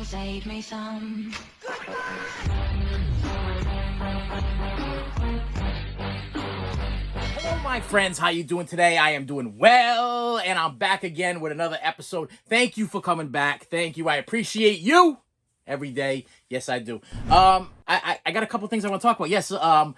save me some. Hello, my friends. How you doing today? I am doing well, and I'm back again with another episode. Thank you for coming back. Thank you. I appreciate you every day. Yes, I do. I got a couple things I want to talk about. Yes, I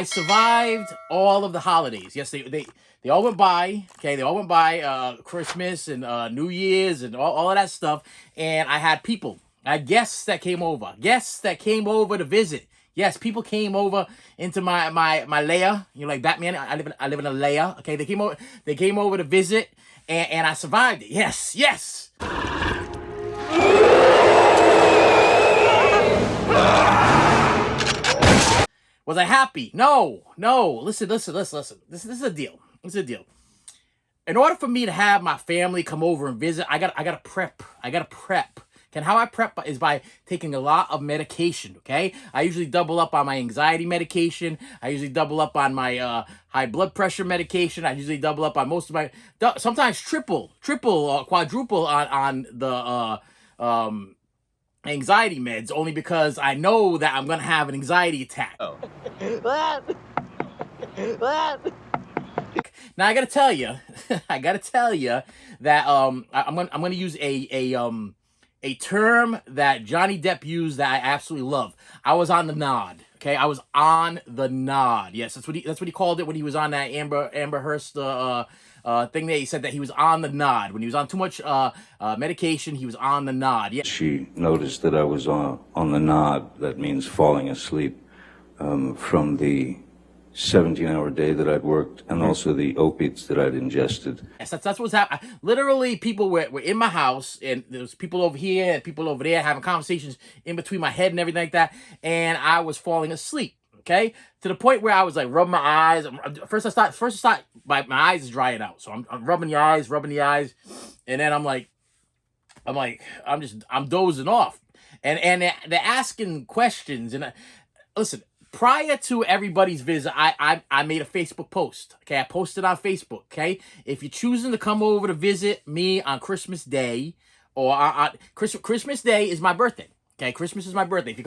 survived all of the holidays. Yes, they all went by. Okay, they all went by. Christmas and New Year's and all of that stuff. And I had people. I had guests that came over. Guests that came over to visit. Yes, people came over into my lair. You know, like Batman. I live in a lair. Okay, they came over to visit, and I survived it. Yes, yes. Was I happy? No. Listen. This is a deal. This is a deal. In order for me to have my family come over and visit, I gotta prep. And how I prep is by taking a lot of medication, okay? I usually double up on my anxiety medication. I usually double up on my high blood pressure medication. I usually double up on most of my, sometimes triple, or quadruple on the anxiety meds, only because I know that I'm gonna have an anxiety attack. Oh. Now I gotta tell you, that I'm gonna use a term that Johnny Depp used that I absolutely love. I was on the nod. Okay, I was on the nod. Yes, that's what he called it when he was on that Amber Hearst thing. That he said that he was on the nod when he was on too much medication. He was on the nod. Yeah. She noticed that I was on the nod. That means falling asleep from the 17-hour day that I'd worked, and also the opiates that I'd ingested. Yes, that's what's happening. Literally, people were in my house, and there was people over here and people over there having conversations in between my head and everything like that, and I was falling asleep. Okay, to the point where I was like rubbing my eyes. First I start my eyes is drying out, so I'm rubbing the eyes, and then I'm dozing off, and they're asking questions, and listen. Prior to everybody's visit, I made a Facebook post. Okay, I posted on Facebook. Okay, if you're choosing to come over to visit me on Christmas Day, or on Christmas Day is my birthday. Okay, Christmas is my birthday. If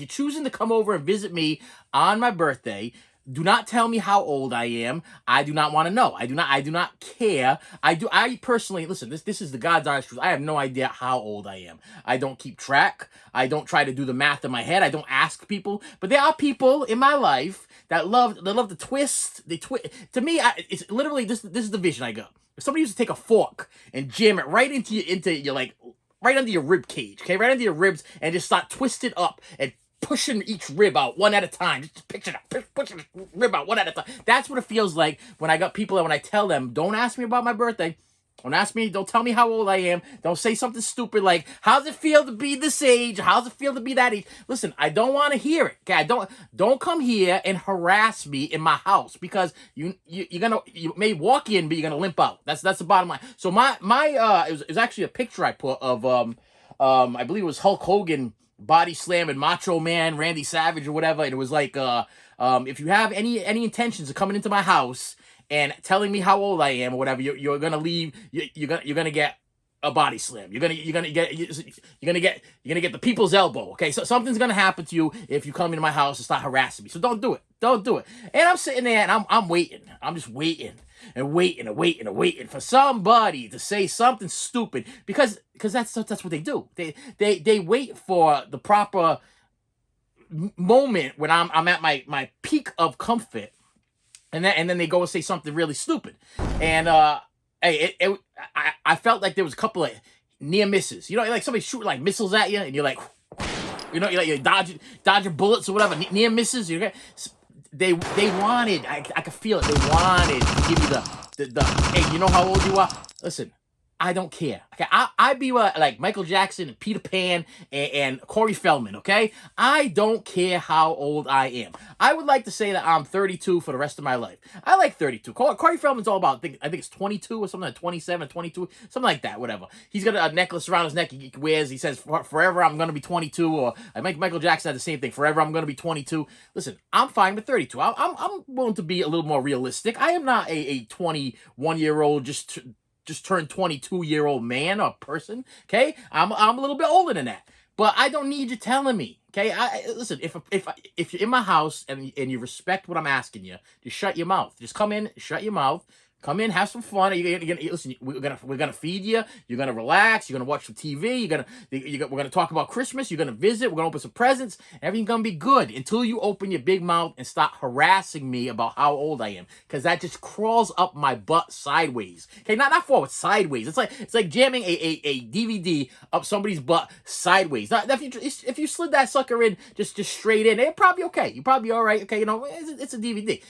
you're choosing to come over and visit me on my birthday, do not tell me how old I am. I do not want to know. I do not care. I personally, listen, this is the God's honest truth. I have no idea how old I am. I don't keep track. I don't try to do the math in my head. I don't ask people. But there are people in my life that love to twist. To me, it's literally, this is the vision I got. If somebody used to take a fork and jam it right into your like, right under your rib cage, okay? Right under your ribs, and just start twisting up and pushing each rib out one at a time. Just picture that, pushing the rib out one at a time. That's what it feels like when I got people that when I tell them, don't ask me about my birthday. Don't tell me how old I am. Don't say something stupid like, how's it feel to be this age? How's it feel to be that age? Listen, I don't want to hear it. Okay, don't come here and harass me in my house, because you may walk in, but you're gonna limp out. That's the bottom line. So it was actually a picture I put of I believe it was Hulk Hogan body slamming Macho Man Randy Savage or whatever, and it was like if you have any intentions of coming into my house and telling me how old I am or whatever, you're gonna leave. You're gonna get a body slam. You're gonna get the people's elbow. Okay, so something's gonna happen to you if you come into my house and start harassing me. So don't do it. And I'm sitting there and I'm waiting. I'm just waiting for somebody to say something stupid, because that's what they do. They wait for the proper moment when I'm at my peak of comfort. And then they go and say something really stupid. And I felt like there was a couple of near misses. You know, like somebody shooting like missiles at you, and you're like, you're dodging bullets or whatever. Near misses. They wanted. I could feel it. They wanted to give you the hey, you know how old you are? Listen, I don't care. Okay, I'd be like Michael Jackson and Peter Pan and Corey Feldman. Okay, I don't care how old I am. I would like to say that I'm 32 for the rest of my life. I like 32. Corey Feldman's all about, I think it's 22 or something, like 27, 22, something like that, whatever. He's got a necklace around his neck he wears. He says, forever I'm going to be 22, or I think Michael Jackson had the same thing, forever I'm going to be 22. Listen, I'm fine with 32. I'm willing to be a little more realistic. I am not a 21-year-old just just turned 22-year-old man or person. Okay, I'm a little bit older than that, but I don't need you telling me. Okay, listen. If you're in my house and you respect what I'm asking you, just shut your mouth. Just come in, shut your mouth. Come in, have some fun. You're gonna listen. We're gonna feed you. You're gonna relax. You're gonna watch some TV. We're gonna talk about Christmas. You're gonna visit. We're gonna open some presents. Everything's gonna be good until you open your big mouth and start harassing me about how old I am, because that just crawls up my butt sideways. Okay, not forward, sideways. It's like jamming a DVD up somebody's butt sideways. Now, if you slid that sucker in just straight in, it's probably okay. You're probably all right. Okay, it's a DVD.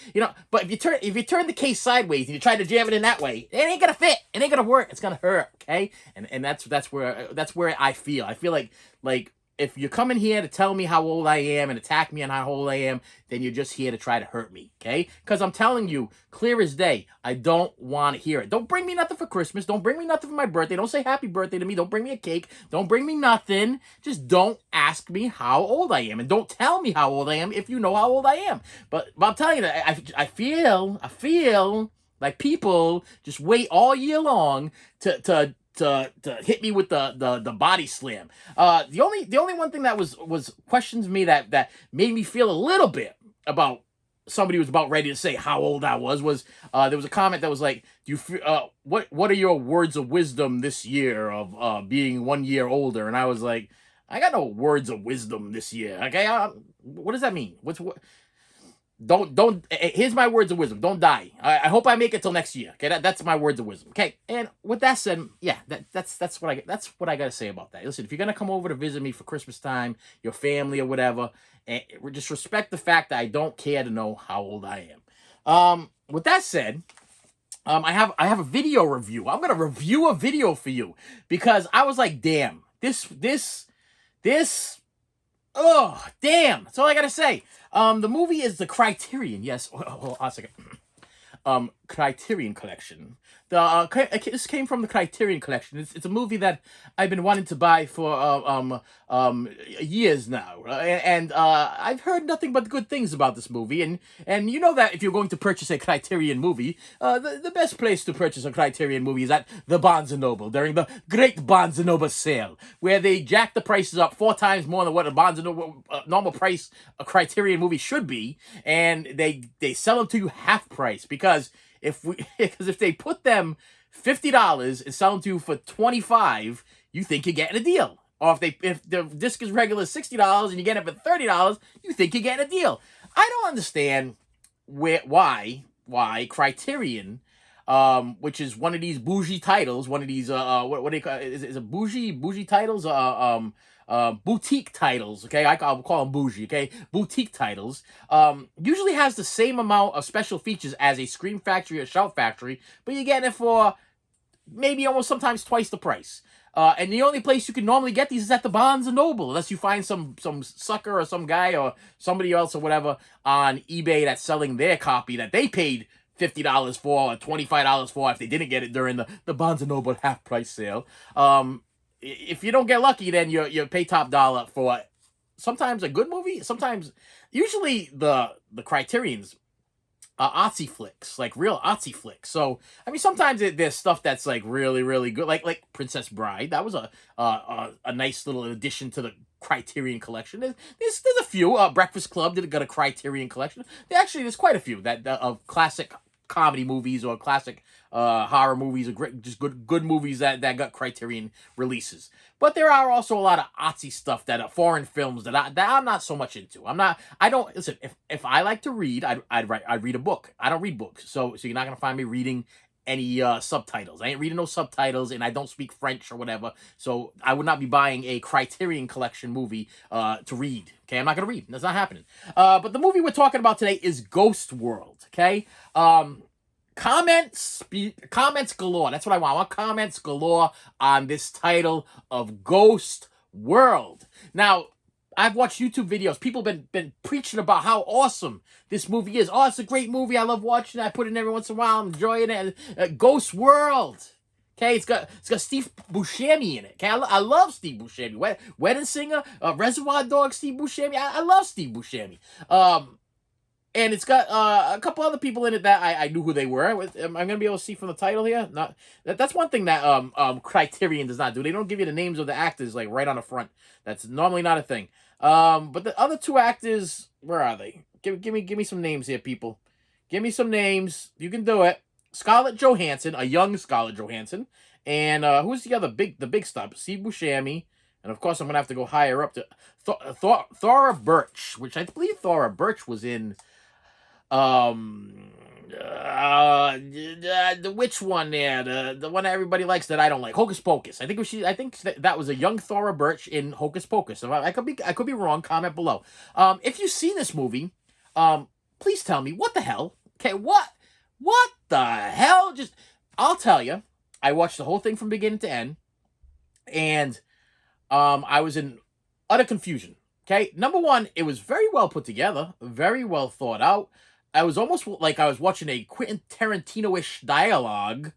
But if you turn the case sideways and you try to jam it in that way, it ain't gonna fit. It ain't gonna work. It's gonna hurt. Okay, and that's where I feel. I feel like if you're coming here to tell me how old I am and attack me on how old I am, then you're just here to try to hurt me. Okay, because I'm telling you, clear as day, I don't want to hear it. Don't bring me nothing for Christmas. Don't bring me nothing for my birthday. Don't say happy birthday to me. Don't bring me a cake. Don't bring me nothing. Just don't ask me how old I am, and don't tell me how old I am if you know how old I am. But I'm telling you that I feel like people just wait all year long to hit me with the body slam. The only one thing that was questions me that made me feel a little bit about somebody who was about ready to say how old I was there was a comment that was like, do you what are your words of wisdom this year of being 1 year older? And I was like, I got no words of wisdom this year. Okay, what does that mean? What? Don't. Here's my words of wisdom. Don't die. I hope I make it till next year. Okay, that's my words of wisdom. Okay, and with that said, yeah, that's what I gotta say about that. Listen, if you're gonna come over to visit me for Christmas time, your family or whatever, and just respect the fact that I don't care to know how old I am. With that said, I have a video review. I'm gonna review a video for you because I was like, damn, this. Oh, damn. That's all I gotta say. The movie is the Criterion. Yes. Hold on a second. Criterion Collection. This came from the Criterion Collection. It's a movie that I've been wanting to buy for years now, and I've heard nothing but good things about this movie. And you know that if you're going to purchase a Criterion movie, the best place to purchase a Criterion movie is at the Barnes & Noble during the Great Barnes & Noble sale, where they jack the prices up 4 times more than what a Barnes & Noble normal price a Criterion movie should be, and they sell them to you half price because if they put them $50 and sell them to you for $25, you think you're getting a deal. Or if the disc is regular $60 and you get it for $30, you think you're getting a deal. I don't understand why Criterion, which is one of these bougie titles, one of these what do you call it? Is it bougie titles? Boutique titles, okay? I'll call them bougie, okay? Boutique titles usually has the same amount of special features as a Scream Factory or Shout Factory, but you get it for maybe almost sometimes twice the price. And the only place you can normally get these is at the Barnes & Noble, unless you find some sucker or some guy or somebody else or whatever on eBay that's selling their copy that they paid $50 for or $25 for if they didn't get it during the Barnes & Noble half price sale. If you don't get lucky, then you pay top dollar for sometimes a good movie. Usually the Criterion's artsy flicks, like real artsy flicks. So I mean, sometimes there's stuff that's like really really good, like Princess Bride. That was a nice little addition to the Criterion collection. There's a few. Breakfast Club got a Criterion collection. There's quite a few that of classic comedy movies or classic horror movies or just good movies that got Criterion releases. But there are also a lot of artsy stuff that are foreign films that I'm not so much into. I don't listen. If I like to read, I'd read a book. I don't read books, so you're not gonna find me reading any subtitles. I ain't reading no subtitles, and I don't speak French or whatever. So I would not be buying a Criterion Collection movie to read. Okay, I'm not gonna read. That's not happening. But the movie we're talking about today is Ghost World. Okay. Comments galore. That's what I want. I want comments galore on this title of Ghost World. Now, I've watched YouTube videos. People been preaching about how awesome this movie is. Oh, it's a great movie. I love watching it. I put it in every once in a while. I'm enjoying it. Ghost World. Okay, it's got Steve Buscemi in it. Okay, I love Steve Buscemi. Wedding Singer, Reservoir Dogs, Steve Buscemi. I love Steve Buscemi. and it's got a couple other people in it that I knew who they were. Am I gonna be able to see from the title here? Not that's one thing that Criterion does not do. They don't give you the names of the actors like right on the front. That's normally not a thing. But the other two actors, where are they? Give me some names here, people. Give me some names. You can do it. Scarlett Johansson, a young Scarlett Johansson, and who's the other the big stop? Steve Buscemi, and of course I'm gonna have to go higher up to Thora Birch, which I believe Thora Birch was in. The which one there? The one that everybody likes that I don't like. Hocus Pocus. I think I think that was a young Thora Birch in Hocus Pocus. So I could be wrong. Comment below. If you've seen this movie, please tell me what the hell. Okay, what the hell? Just I'll tell you. I watched the whole thing from beginning to end, and I was in utter confusion. Okay, number one, it was very well put together, very well thought out. I was almost like I was watching a Quentin Tarantino-ish dialogue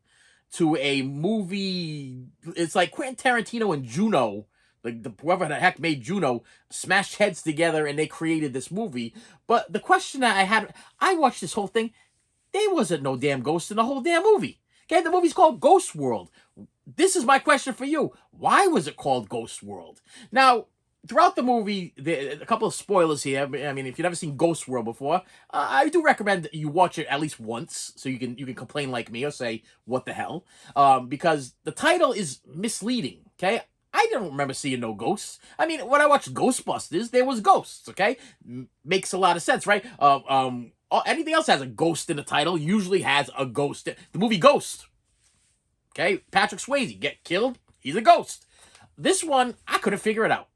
to a movie. It's like Quentin Tarantino and Juno, like whoever the heck made Juno, smashed heads together and they created this movie. But the question that I watched this whole thing. There wasn't no damn ghost in the whole damn movie. Okay, the movie's called Ghost World. This is my question for you. Why was it called Ghost World? Now, throughout the movie, a couple of spoilers here. I mean, if you've never seen Ghost World before, I do recommend you watch it at least once, so you can complain like me or say what the hell, because the title is misleading. Okay, I don't remember seeing no ghosts. I mean, when I watched Ghostbusters, there was ghosts. Okay, makes a lot of sense, right? Anything else has a ghost in the title usually has a ghost. The movie Ghost. Okay, Patrick Swayze get killed. He's a ghost. This one, I couldn't figure it out.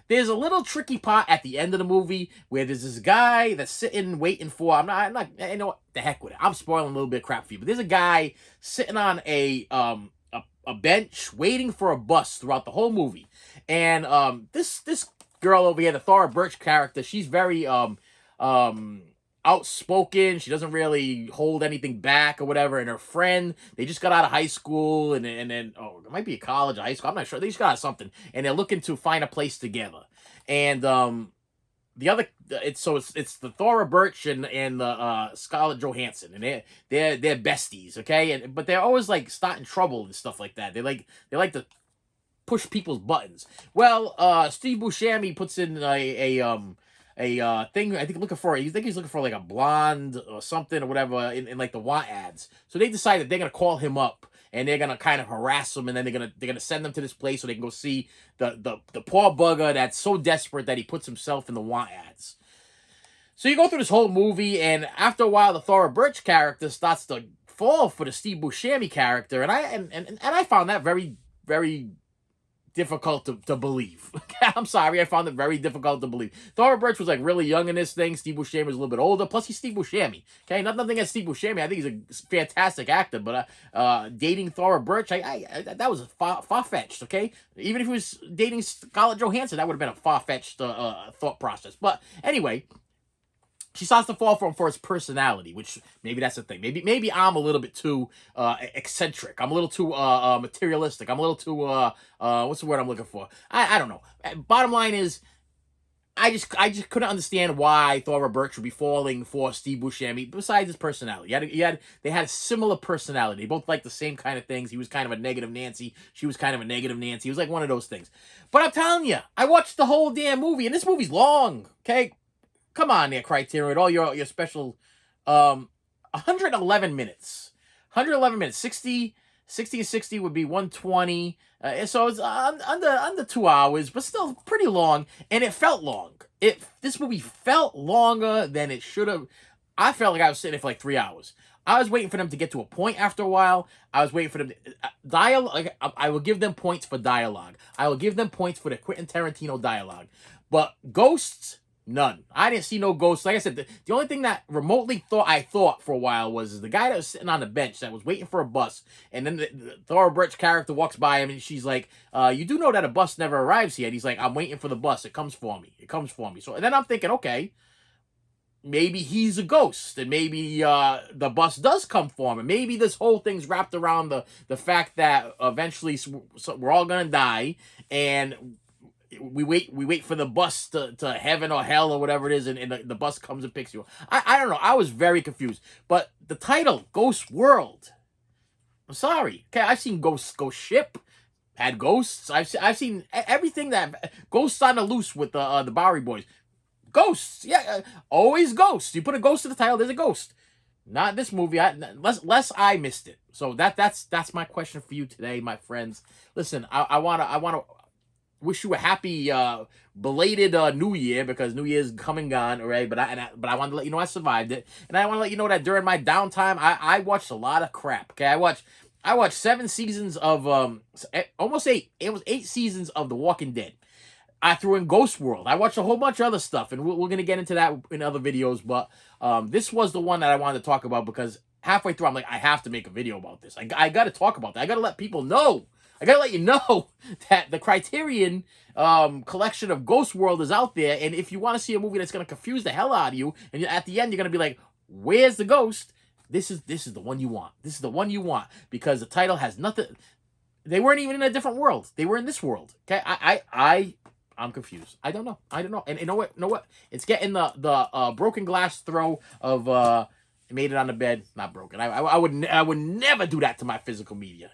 There's a little tricky part at the end of the movie where there's this guy that's sitting waiting for. I'm not. You know what? The heck with it. I'm spoiling a little bit of crap for you. But there's a guy sitting on a bench waiting for a bus throughout the whole movie, and this girl over here, the Thora Birch character, she's very outspoken. She doesn't really hold anything back or whatever. And her friend, they just got out of high school, and then it might be a college or high school. I'm not sure. They just got out of something, and they're looking to find a place together. And the other, it's the Thora Birch and the Scarlett Johansson, and they're besties, okay. But they're always like starting trouble and stuff like that. They like to push people's buttons. Well, Steve Buscemi puts in a thing. I think he's looking for like a blonde or something or whatever in like the want ads. So they decide that they're gonna call him up and they're gonna kind of harass him, and then they're gonna send them to this place so they can go see the poor bugger that's so desperate that he puts himself in the want ads. So you go through this whole movie, and after a while, the Thora Birch character starts to fall for the Steve Buscemi character, and I found that very, very difficult to believe. I'm sorry, I found it very difficult to believe. Thora Birch was like really young in this thing. Steve Buscemi was a little bit older. Plus, he's Steve Buscemi. Okay, nothing against Steve Buscemi. I think he's a fantastic actor. But dating Thora Birch, that was far-fetched. Okay, even if he was dating Scarlett Johansson, that would have been a far-fetched thought process. But anyway, she starts to fall for his personality, which maybe that's the thing. Maybe I'm a little bit too eccentric. I'm a little too materialistic. I'm a little too what's the word I'm looking for? I don't know. Bottom line is, I just couldn't understand why Thora Birch would be falling for Steve Buscemi. Besides his personality, they had a similar personality. They both liked the same kind of things. He was kind of a negative Nancy. She was kind of a negative Nancy. It was like one of those things. But I'm telling you, I watched the whole damn movie, and this movie's long. Okay. Come on there, Criterion, all your special 111 minutes. 111 minutes. 60 and 60 would be 120. So it's under 2 hours, but still pretty long, and it felt long. This movie felt longer than it should have. I felt like I was sitting there for like 3 hours. I was waiting for them to get to a point after a while. I was waiting for them to dialogue. I will give them points for dialogue. I will give them points for the Quentin Tarantino dialogue. But ghosts, none. I didn't see no ghosts. Like I said, the only thing that remotely I thought for a while was the guy that was sitting on the bench that was waiting for a bus, and then the Thora Birch character walks by him, and she's like, you do know that a bus never arrives here. And he's like, I'm waiting for the bus. It comes for me. It comes for me. So, and then I'm thinking, okay, maybe he's a ghost, and maybe the bus does come for him, and maybe this whole thing's wrapped around the fact that eventually we're all going to die, and we wait for the bus to heaven or hell or whatever it is, and the bus comes and picks you up. I don't know. I was very confused. But the title, Ghost World. I'm sorry. Okay, I've seen Ghost Ship. Had ghosts. I've seen everything that Ghosts on the Loose with the Bowery Boys. Ghosts. Yeah, always ghosts. You put a ghost in the title, there's a ghost. Not this movie. Unless I missed it. So that's my question for you today, my friends. Listen, I wanna wish you a happy belated New Year, because New Year's come and gone, all right? But I wanted to let you know I survived it, and I want to let you know that during my downtime, I watched a lot of crap. Okay, I watched 7 seasons of almost 8. It was 8 seasons of The Walking Dead. I threw in Ghost World. I watched a whole bunch of other stuff, and we're gonna get into that in other videos. But this was the one that I wanted to talk about, because halfway through I'm like, I have to make a video about this. I got to talk about that. I got to let people know. I got to let you know that the Criterion collection of Ghost World is out there, and if you want to see a movie that's gonna confuse the hell out of you, and at the end you're gonna be like, "Where's the ghost?" This is the one you want. This is the one you want, because the title has nothing. They weren't even in a different world. They were in this world. Okay, I'm confused. I don't know. And you know what? It's getting the broken glass throw of made it on the bed. Not broken. I would never do that to my physical media.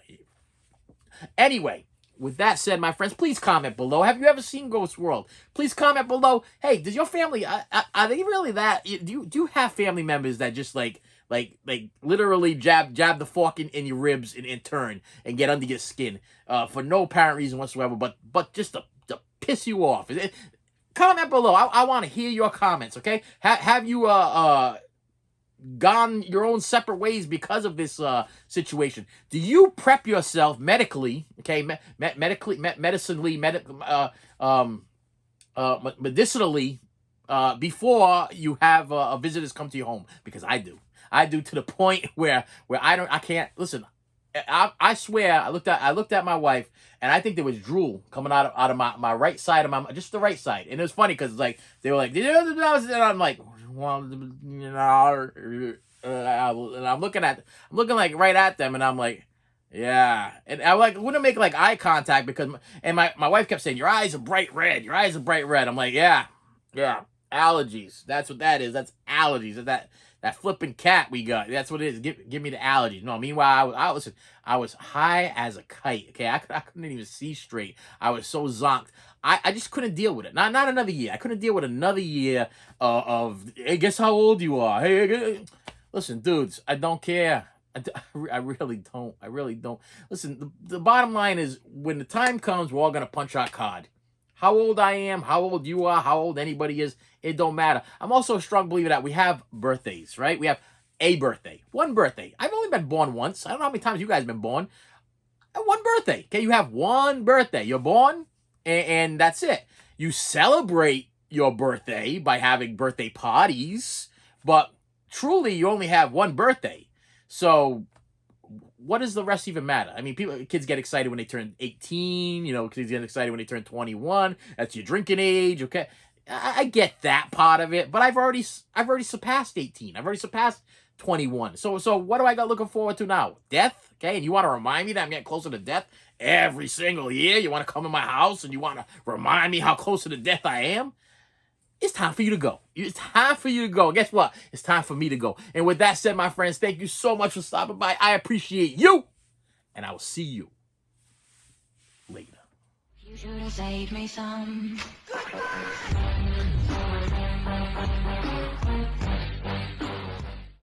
Anyway, with that said, my friends, please comment below. Have you ever seen Ghost World? Please comment below. Hey, does your family are they really that? Do you have family members that just like literally jab the fork in your ribs and turn and get under your skin for no apparent reason whatsoever, but just to piss you off? Comment below. I want to hear your comments. Okay, have you gone your own separate ways because of this situation? Do you prep yourself medically? Okay, medicinally, medicinally, before you have visitors come to your home? Because I do. I do, to the point where I can't listen. I swear, I looked at my wife, and I think there was drool coming out of my right side of my, just the right side. And it was funny because like they were like, and I'm like, well, you know, and I'm looking like right at them, and I'm like, yeah. And I wouldn't make like eye contact, because my wife kept saying, your eyes are bright red. Your eyes are bright red. I'm like, yeah, allergies. That's what that is. That's allergies. That flipping cat we got. That's what it is. Give me the allergies. No, meanwhile, I was high as a kite. Okay, I couldn't even see straight. I was so zonked. I just couldn't deal with it. Not another year. I couldn't deal with another year of, hey, guess how old you are. Hey, listen, dudes, I don't care. I really don't. I really don't. Listen, the bottom line is, when the time comes, we're all going to punch our card. How old I am, how old you are, how old anybody is, it don't matter. I'm also a strong believer that we have birthdays, right? We have a birthday. One birthday. I've only been born once. I don't know how many times you guys have been born. One birthday. Okay, you have one birthday. You're born, and that's it. You celebrate your birthday by having birthday parties, but truly you only have one birthday. So what does the rest even matter? I mean, kids get excited when they turn 18, you know, kids get excited when they turn 21. That's your drinking age, okay? I get that part of it, but I've already surpassed 18. I've already surpassed 21. So what do I got looking forward to now? Death, okay? And you want to remind me that I'm getting closer to death every single year? You want to come in my house and you want to remind me how close to death I am? It's time for you to go. It's time for you to go. Guess what? It's time for me to go. And with that said, my friends, thank you so much for stopping by. I appreciate you, and I will see you later. You should have saved me some.